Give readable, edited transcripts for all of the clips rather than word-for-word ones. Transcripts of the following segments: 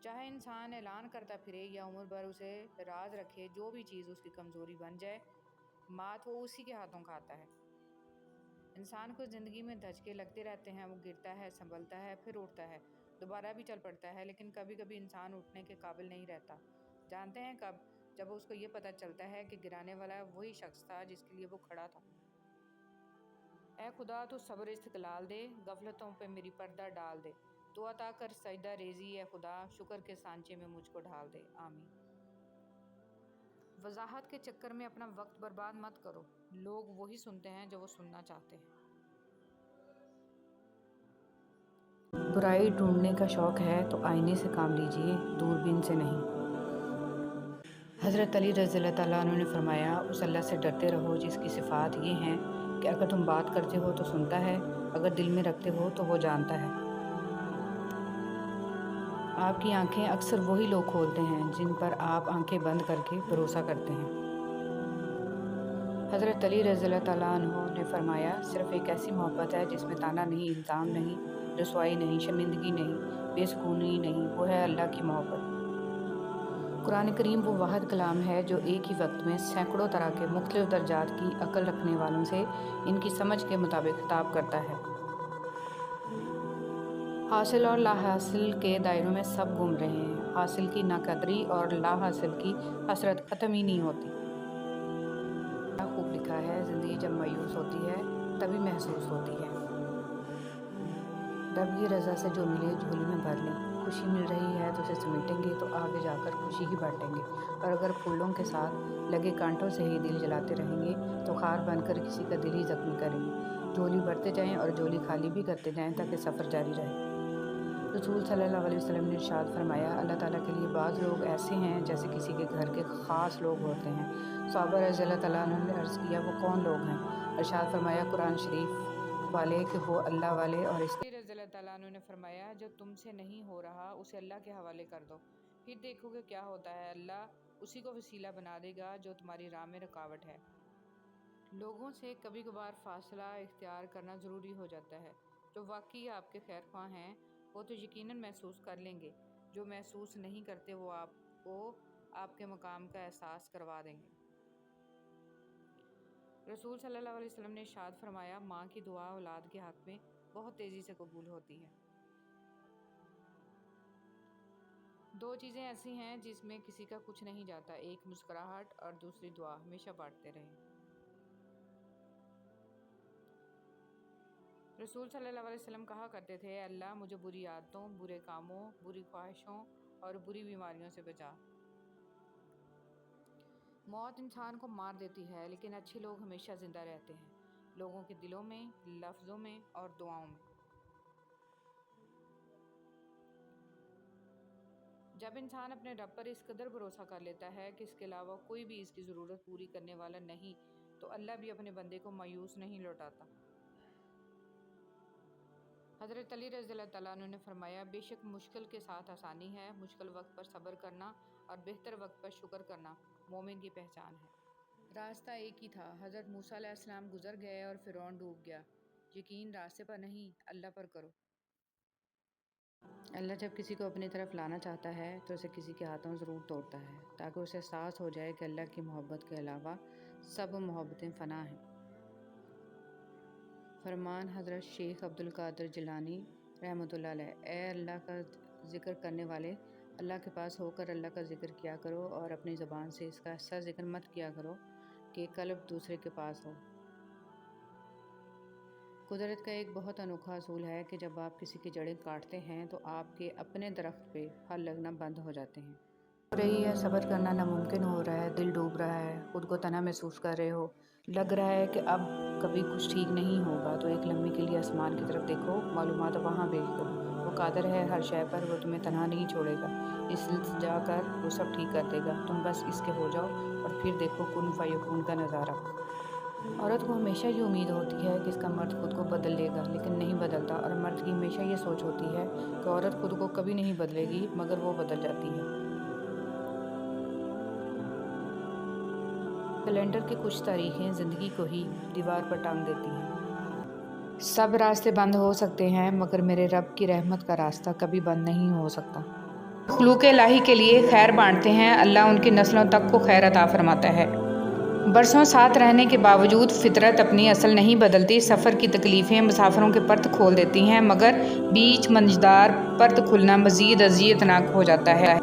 چاہے انسان اعلان کرتا پھرے یا عمر بھر اسے راز رکھے، جو بھی چیز اس کی کمزوری بن جائے، مات وہ اسی کے ہاتھوں کھاتا ہے۔ انسان کو زندگی میں دھچکے لگتے رہتے ہیں، وہ گرتا ہے، سنبھلتا ہے، پھر اٹھتا ہے، دوبارہ بھی چل پڑتا ہے، لیکن کبھی کبھی انسان اٹھنے کے قابل نہیں رہتا۔ جانتے ہیں کب؟ جب اس کو یہ پتہ چلتا ہے کہ گرانے والا وہی شخص تھا جس کے لیے وہ کھڑا تھا۔ اے خدا، تو صبر استقلال دے، غفلتوں پہ میری پردہ ڈال دے، تو عطا کر سجدہ ریزی، اے خدا، شکر کے سانچے میں مجھ کو ڈھال دے، آمین۔ وضاحت کے چکر میں اپنا وقت برباد مت کرو، لوگ وہی سنتے ہیں جو وہ سننا چاہتے ہیں۔ برائی ڈھونڈنے کا شوق ہے تو آئینے سے کام لیجئے، دوربین سے نہیں۔ حضرت علی رضی اللہ تعالیٰ عنہ نے فرمایا، اس اللہ سے ڈرتے رہو جس کی صفات یہ ہیں کہ اگر تم بات کرتے ہو تو سنتا ہے، اگر دل میں رکھتے ہو تو وہ جانتا ہے۔ آپ کی آنکھیں اکثر وہی لوگ کھولتے ہیں جن پر آپ آنکھیں بند کر کے بھروسہ کرتے ہیں۔ حضرت علی رضی اللہ تعالیٰ عنہ نے فرمایا، صرف ایک ایسی محبت ہے جس میں طعنہ نہیں، الزام نہیں، رسوائی نہیں، شرمندگی نہیں، بے سکونی نہیں، وہ ہے اللہ کی محبت۔ قرآن کریم وہ واحد کلام ہے جو ایک ہی وقت میں سینکڑوں طرح کے مختلف درجات کی عقل رکھنے والوں سے ان کی سمجھ کے مطابق خطاب کرتا ہے۔ حاصل اور لا حاصل کے دائروں میں سب گھوم رہے ہیں، حاصل کی ناقدری اور لا حاصل کی حسرت ختم ہی نہیں ہوتی۔ کیا خوب لکھا ہے، زندگی جب مایوس ہوتی ہے تبھی محسوس ہوتی ہے۔ رب کی رضا سے جو ملے جھولی میں بھر لیں، خوشی مل رہی ہے تو اسے سمیٹیں گے تو آگے جا کر خوشی ہی بانٹیں گے، اور اگر پھولوں کے ساتھ لگے کانٹوں سے ہی دل جلاتے رہیں گے تو خار بن کر کسی کا دل ہی زخمی کریں گے۔ جھولی بھرتے جائیں اور جھولی خالی بھی کرتے جائیں تاکہ سفر جاری رہے۔ رسول صلی اللہ علیہ وسلم نے ارشاد فرمایا، اللہ تعالیٰ کے لیے بعض لوگ ایسے ہیں جیسے کسی کے گھر کے خاص لوگ ہوتے ہیں۔ صحابہ رضی اللہ تعالیٰ عنہ نے عرض کیا، وہ کون لوگ ہیں؟ ارشاد فرمایا، قرآن شریف والے کہ وہ اللہ والے، اور اس کے رضی اللہ تعالیٰ عنہ نے فرمایا، جو تم سے نہیں ہو رہا اسے اللہ کے حوالے کر دو، پھر دیکھو کہ کیا ہوتا ہے، اللہ اسی کو وسیلہ بنا دے گا جو تمہاری راہ میں رکاوٹ ہے۔ لوگوں سے کبھی کبھار فاصلہ اختیار کرنا ضروری ہو جاتا ہے۔ جو واقعی آپ کے خیر خواہ ہیں وہ تو یقیناً محسوس کر لیں گے، جو محسوس نہیں کرتے وہ آپ کو آپ کے مقام کا احساس کروا دیں گے۔ رسول صلی اللہ علیہ وسلم نے ارشاد فرمایا، ماں کی دعا اولاد کے حق میں بہت تیزی سے قبول ہوتی ہے۔ دو چیزیں ایسی ہیں جس میں کسی کا کچھ نہیں جاتا، ایک مسکراہٹ اور دوسری دعا، ہمیشہ بانٹتے رہیں۔ رسول صلی اللہ علیہ وسلم کہا کرتے تھے، اے اللہ مجھے بری عادتوں، برے کاموں، بری خواہشوں اور بری بیماریوں سے بچا۔ موت انسان کو مار دیتی ہے لیکن اچھے لوگ ہمیشہ زندہ رہتے ہیں، لوگوں کے دلوں میں، لفظوں میں اور دعاؤں میں۔ جب انسان اپنے رب پر اس قدر بھروسہ کر لیتا ہے کہ اس کے علاوہ کوئی بھی اس کی ضرورت پوری کرنے والا نہیں، تو اللہ بھی اپنے بندے کو مایوس نہیں لوٹاتا۔ حضرت علی رضی اللہ تعالیٰ عنہ نے فرمایا، بے شک مشکل کے ساتھ آسانی ہے، مشکل وقت پر صبر کرنا اور بہتر وقت پر شکر کرنا مومن کی پہچان ہے۔ راستہ ایک ہی تھا، حضرت موسیٰ علیہ السلام گزر گئے اور فرعون ڈوب گیا۔ یقین راستے پر نہیں، اللہ پر کرو۔ اللہ جب کسی کو اپنی طرف لانا چاہتا ہے تو اسے کسی کے ہاتھوں ضرور توڑتا ہے، تاکہ اسے احساس ہو جائے کہ اللہ کی محبت کے علاوہ سب محبتیں فنا ہیں۔ فرمان حضرت شیخ عبد القادر جیلانی رحمۃ اللہ علیہ، اے اللہ کا ذکر کرنے والے، اللہ کے پاس ہو کر اللہ کا ذکر کیا کرو اور اپنی زبان سے اس کا ایسا ذکر مت کیا کرو کہ قلب دوسرے کے پاس ہو۔ قدرت کا ایک بہت انوکھا اصول ہے کہ جب آپ کسی کی جڑیں کاٹتے ہیں تو آپ کے اپنے درخت پہ پھل لگنا بند ہو جاتے ہیں۔ ہو رہی ہے، صبر کرنا ناممکن ہو رہا ہے، دل ڈوب رہا ہے، خود کو تنہا محسوس کر رہے ہو، لگ رہا ہے کہ اب کبھی کچھ ٹھیک نہیں ہوگا، تو ایک لمحے کے لیے آسمان کی طرف دیکھو، معلومات وہاں بھیج دو، وہ قادر ہے ہر شے پر، وہ تمہیں تنہا نہیں چھوڑے گا، التجا کر وہ سب ٹھیک کر دے گا، تم بس اس کے ہو جاؤ اور پھر دیکھو کن فیکون کا نظارہ۔ عورت کو ہمیشہ یہ امید ہوتی ہے کہ اس کا مرد خود کو بدل لے گا، لیکن نہیں بدلتا، اور مرد کی ہمیشہ یہ سوچ ہوتی ہے کہ عورت خود کو کبھی نہیں بدلے گی، مگر وہ بدل جاتی ہے۔ کیلنڈر کی کچھ تاریخیں زندگی کو ہی دیوار پر ٹانگ دیتی ہیں۔ سب راستے بند ہو سکتے ہیں مگر میرے رب کی رحمت کا راستہ کبھی بند نہیں ہو سکتا۔ خلوق الہی کے لیے خیر بانٹتے ہیں، اللہ ان کی نسلوں تک کو خیر عطا فرماتا ہے۔ برسوں ساتھ رہنے کے باوجود فطرت اپنی اصل نہیں بدلتی۔ سفر کی تکلیفیں مسافروں کے پرت کھول دیتی ہیں، مگر بیچ منجدار پرت کھلنا مزید اذیتناک ہو جاتا ہے۔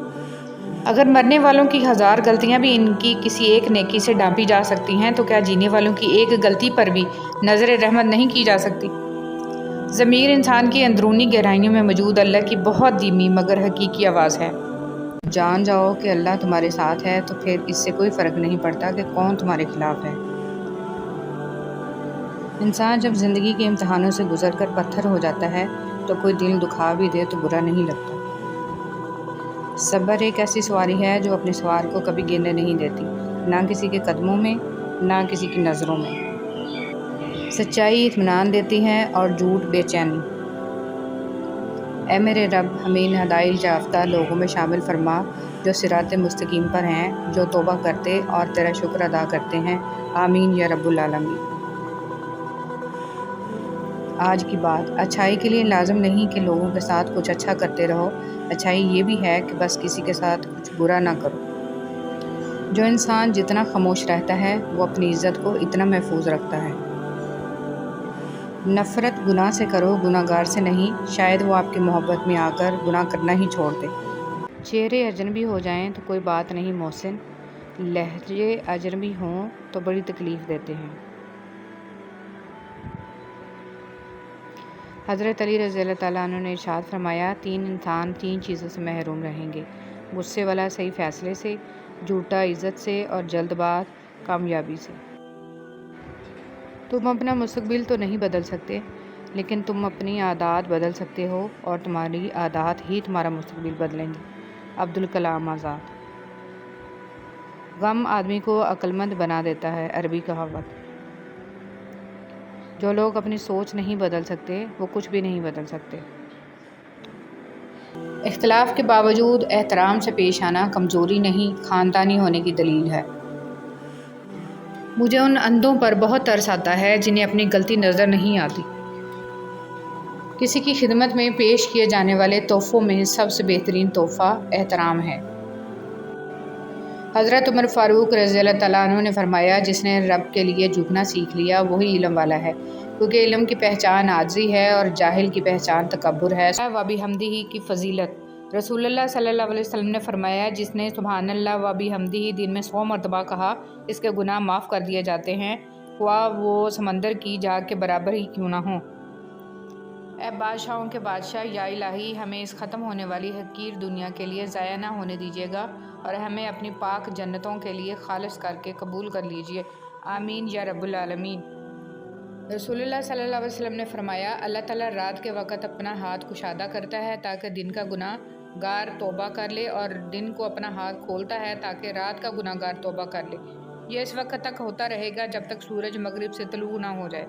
اگر مرنے والوں کی 1000 غلطیاں بھی ان کی کسی ایک نیکی سے ڈھانپی جا سکتی ہیں تو کیا جینے والوں کی ایک غلطی پر بھی نظر رحمت نہیں کی جا سکتی؟ ضمیر انسان کی اندرونی گہرائیوں میں موجود اللہ کی بہت دھیمی مگر حقیقی آواز ہے۔ جان جاؤ کہ اللہ تمہارے ساتھ ہے تو پھر اس سے کوئی فرق نہیں پڑتا کہ کون تمہارے خلاف ہے۔ انسان جب زندگی کے امتحانوں سے گزر کر پتھر ہو جاتا ہے تو کوئی دل دکھا بھی دے تو برا نہیں لگتا۔ صبر ایک ایسی سواری ہے جو اپنے سوار کو کبھی گرنے نہیں دیتی، نہ کسی کے قدموں میں، نہ کسی کی نظروں میں۔ سچائی اطمینان دیتی ہے اور جھوٹ بے چینی۔ اے میرے رب، ہمیں ان ہدایت یافتہ لوگوں میں شامل فرما جو صراط مستقیم پر ہیں، جو توبہ کرتے اور تیرا شکر ادا کرتے ہیں۔ آمین یا رب العالمین۔ آج کی بات، اچھائی کے لیے لازم نہیں کہ لوگوں کے ساتھ کچھ اچھا کرتے رہو، اچھائی یہ بھی ہے کہ بس کسی کے ساتھ کچھ برا نہ کرو۔ جو انسان جتنا خاموش رہتا ہے وہ اپنی عزت کو اتنا محفوظ رکھتا ہے۔ نفرت گناہ سے کرو، گناہ گار سے نہیں، شاید وہ آپ کی محبت میں آ کر گناہ کرنا ہی چھوڑ دے۔ چہرے اجنبی ہو جائیں تو کوئی بات نہیں محسن، لہجے اجنبی ہوں تو بڑی تکلیف دیتے ہیں۔ حضرت علی رضی اللہ تعالیٰ عنہ نے ارشاد فرمایا، 3 انسان 3 چیزوں سے محروم رہیں گے: غصے والا صحیح فیصلے سے، جھوٹا عزت سے، اور جلد باز کامیابی سے۔ تم اپنا مستقبل تو نہیں بدل سکتے، لیکن تم اپنی عادات بدل سکتے ہو، اور تمہاری عادات ہی تمہارا مستقبل بدلیں گی۔ عبدالکلام آزاد۔ غم آدمی کو عقل مند بنا دیتا ہے، عربی کہاوت۔ جو لوگ اپنی سوچ نہیں بدل سکتے وہ کچھ بھی نہیں بدل سکتے۔ اختلاف کے باوجود احترام سے پیش آنا کمزوری نہیں، خاندانی ہونے کی دلیل ہے۔ مجھے ان اندھوں پر بہت ترس آتا ہے جنہیں اپنی غلطی نظر نہیں آتی۔ کسی کی خدمت میں پیش کیے جانے والے تحفوں میں سب سے بہترین تحفہ احترام ہے۔ حضرت عمر فاروق رضی اللہ تعالیٰ عنہ نے فرمایا، جس نے رب کے لیے جھکنا سیکھ لیا وہی علم والا ہے، کیونکہ علم کی پہچان عاجزی ہے اور جاہل کی پہچان تکبر ہے۔ وَبِحَمْدِهِ کی فضیلت۔ رسول اللہ صلی اللہ علیہ وسلم نے فرمایا، جس نے سبحان اللہ وَبِحَمْدِهِ دن میں 100 مرتبہ کہا، اس کے گناہ معاف کر دیے جاتے ہیں، خواہ وہ سمندر کی جاگ کے برابر ہی کیوں نہ ہوں۔ اے بادشاہوں کے بادشاہ، یا الہی، ہمیں اس ختم ہونے والی حقیر دنیا کے لیے ضائع نہ ہونے دیجیے گا، اور ہمیں اپنی پاک جنتوں کے لیے خالص کر کے قبول کر لیجیے۔ آمین یا رب العالمین۔ رسول اللہ صلی اللہ علیہ وسلم نے فرمایا، اللہ تعالیٰ رات کے وقت اپنا ہاتھ کشادہ کرتا ہے تاکہ دن کا گناہ گار توبہ کر لے، اور دن کو اپنا ہاتھ کھولتا ہے تاکہ رات کا گناہ گار توبہ کر لے۔ یہ اس وقت تک ہوتا رہے گا جب تک سورج مغرب سے طلوع نہ ہو جائے۔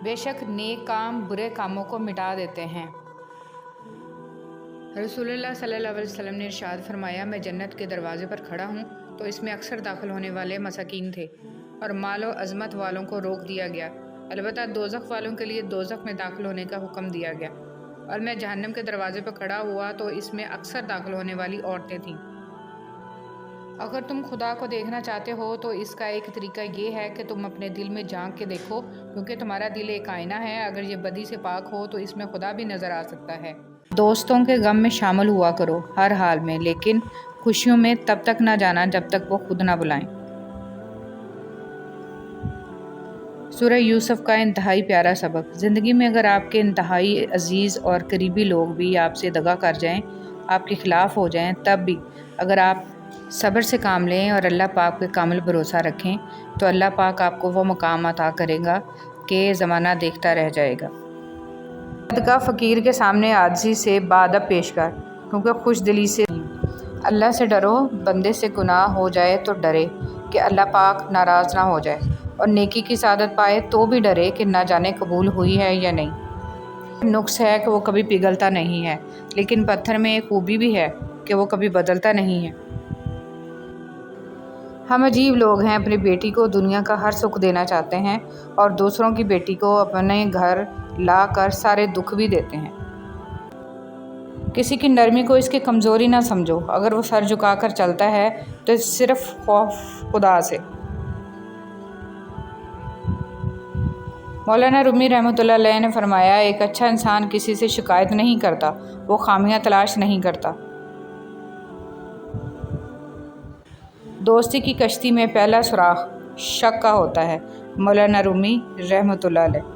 بے شک نیک کام برے کاموں کو مٹا دیتے ہیں۔ رسول اللہ صلی اللہ علیہ وسلم نے ارشاد فرمایا، میں جنت کے دروازے پر کھڑا ہوں تو اس میں اکثر داخل ہونے والے مساکین تھے، اور مال و عظمت والوں کو روک دیا گیا، البتہ دوزخ والوں کے لیے دوزخ میں داخل ہونے کا حکم دیا گیا، اور میں جہنم کے دروازے پر کھڑا ہوا تو اس میں اکثر داخل ہونے والی عورتیں تھیں۔ اگر تم خدا کو دیکھنا چاہتے ہو تو اس کا ایک طریقہ یہ ہے کہ تم اپنے دل میں جھانک کے دیکھو، کیونکہ تمہارا دل ایک آئینہ ہے، اگر یہ بدی سے پاک ہو تو اس میں خدا بھی نظر آ سکتا ہے۔ دوستوں کے غم میں شامل ہوا کرو ہر حال میں، لیکن خوشیوں میں تب تک نہ جانا جب تک وہ خود نہ بلائیں۔ سورہ یوسف کا انتہائی پیارا سبق۔ زندگی میں اگر آپ کے انتہائی عزیز اور قریبی لوگ بھی آپ سے دغا کر جائیں، آپ کے خلاف ہو جائیں، تب بھی اگر آپ صبر سے کام لیں اور اللہ پاک پہ کامل بھروسہ رکھیں تو اللہ پاک آپ کو وہ مقام عطا کرے گا کہ زمانہ دیکھتا رہ جائے گا۔ صدقہ فقیر کے سامنے عاجزی سے بادب پیش کر، کیونکہ خوش دلی سے اللہ سے ڈرو۔ بندے سے گناہ ہو جائے تو ڈرے کہ اللہ پاک ناراض نہ ہو جائے، اور نیکی کی سعادت پائے تو بھی ڈرے کہ نہ جانے قبول ہوئی ہے یا نہیں۔ نقص ہے کہ وہ کبھی پگھلتا نہیں ہے، لیکن پتھر میں ایک خوبی بھی ہے کہ وہ کبھی بدلتا نہیں ہے۔ ہم عجیب لوگ ہیں، اپنی بیٹی کو دنیا کا ہر سکھ دینا چاہتے ہیں اور دوسروں کی بیٹی کو اپنے گھر لا کر سارے دکھ بھی دیتے ہیں۔ کسی کی نرمی کو اس کی کمزوری نہ سمجھو، اگر وہ سر جھکا کر چلتا ہے تو صرف خوف خدا سے۔ مولانا رومی رحمۃ اللہ علیہ نے فرمایا، ایک اچھا انسان کسی سے شکایت نہیں کرتا، وہ خامیاں تلاش نہیں کرتا۔ دوستی کی کشتی میں پہلا سوراخ شک کا ہوتا ہے۔ مولانا رومی رحمۃ اللہ علیہ۔